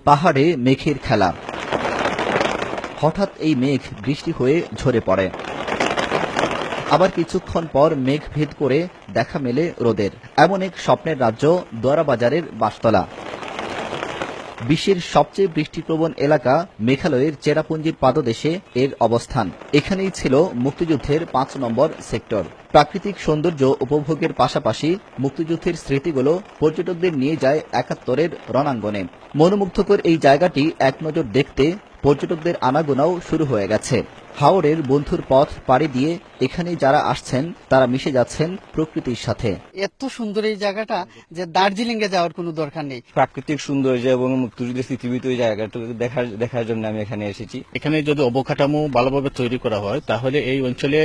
পাহাড়ে মেঘের খেলা। হঠাৎ এই মেঘ বৃষ্টি হয়ে ঝরে পড়ে, আবার কিছুক্ষণ পর মেঘ ভেদ করে দেখা মেলে রোদের। এমন এক স্বপ্নের রাজ্য দোয়ারাবাজারের বাঁশতলা। বিশ্বের সবচেয়ে বৃষ্টিপ্রবণ এলাকা মেঘালয়ের চেরাপুঞ্জির পাদদেশে এর অবস্থান। এখানেই ছিল মুক্তিযুদ্ধের ৫ নম্বর সেক্টর। প্রাকৃতিক সৌন্দর্য উপভোগের পাশাপাশি মুক্তিযুদ্ধের স্মৃতিগুলো পর্যটকদের নিয়ে যায় ৭১-এর রণাঙ্গনে। মনোমুগ্ধকর এই জায়গাটি এক নজর দেখতে পর্যটকদের আনাগোনাও শুরু হয়ে গেছে। হাওরের বন্ধুর পথ পাড়ি দিয়ে এখানে যারা আসছেন তারা মিশে যাচ্ছেন প্রকৃতির সাথে। এত সুন্দর এই জায়গাটা যে দার্জিলিং এ যাওয়ার কোনো দরকার নেই। প্রাকৃতিক সৌন্দর্য এবং মুক্তিযুদ্ধের স্মৃতিবিত ওই জায়গাটা দেখার জন্য আমি এখানে এসেছি। এখানে যদি অবকাঠামো ভালোভাবে তৈরি করা হয় তাহলে এই অঞ্চলে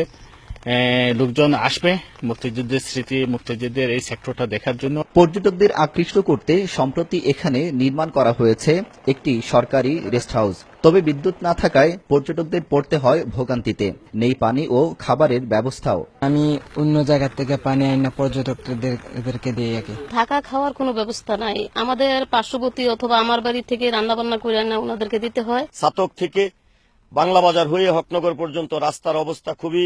লোকজন আসবে মুক্তিযুদ্ধের স্মৃতি, মুক্তিযুদ্ধের এই সেক্টরটা দেখার জন্য। পর্যটকদের আকৃষ্ট করতে সম্প্রতি এখানে নির্মাণ করা হয়েছে একটি সরকারি রেস্ট হাউস। তবে বিদ্যুৎ না থাকায় পর্যটকদের পড়তে হয় ভোগান্তিতে। নেই পানি ও খাবারের ব্যবস্থাও। আমি অন্য জায়গা থেকে পানি আনি না, পর্যটকদেরকে দিয়ে রাখি। থাকা খাওয়ার কোনো ব্যবস্থা নাই। আমাদের পার্শ্ববর্তী অথবা আমার বাড়ি থেকে রান্না বান্না করে না ওনাদেরকে দিতে হয়। ছাতক থেকে বাংলা বাজার হয়ে হকনগর পর্যন্ত রাস্তার অবস্থা খুবই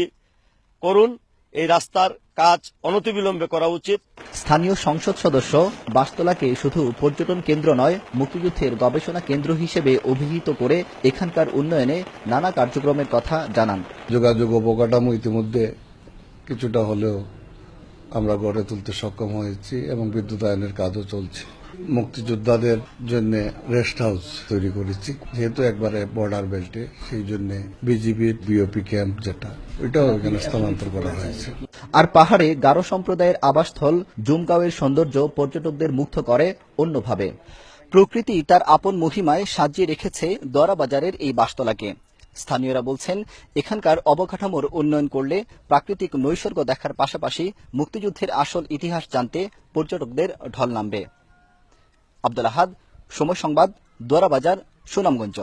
করুণ। এই রাস্তার কাজ অনতিবিলম্বে করা উচিত। স্থানীয় সংসদ সদস্য বাঁশতলাকে শুধু পর্যটন কেন্দ্র নয়, মুক্তিযুদ্ধের গবেষণা কেন্দ্র হিসেবে অভিহিত করে এখানকার উন্নয়নে নানা কার্যক্রমের কথা জানান। যোগাযোগ অবকাঠামো ইতিমধ্যে কিছুটা হলেও আমরা গড়ে তুলতে সক্ষম হয়েছি এবং বিদ্যুতায়নের কাজও চলছে। মুক্তিযোদ্ধাদের জন্য রেস্ট হাউস তৈরি করেছি, যেহেতু একবারে বর্ডার বেল্টে, সেই জন্য বিজিবির বিওপি ক্যাম্প যেটা, ওইটাও এখানে স্থানান্তর করা হয়েছে। আর পাহাড়ে গারো সম্প্রদায়ের আবাসস্থল জুমগাঁওয়ের সৌন্দর্য পর্যটকদের মুগ্ধ করে অন্যভাবে। প্রকৃতি তার আপন মহিমায় সাজিয়ে রেখেছে দোয়ারাবাজারের এই বাঁশতলাকে। স্থানীয়রা বলছেন, এখানকার অবকাঠামোর উন্নয়ন করলে প্রাকৃতিক নৈসর্গ দেখার পাশাপাশি মুক্তিযুদ্ধের আসল ইতিহাস জানতে পর্যটকদের ঢল নামবে। আব্দুল আহাদ, সময় সংবাদ, দোয়ারাবাজার, সুনামগঞ্জ।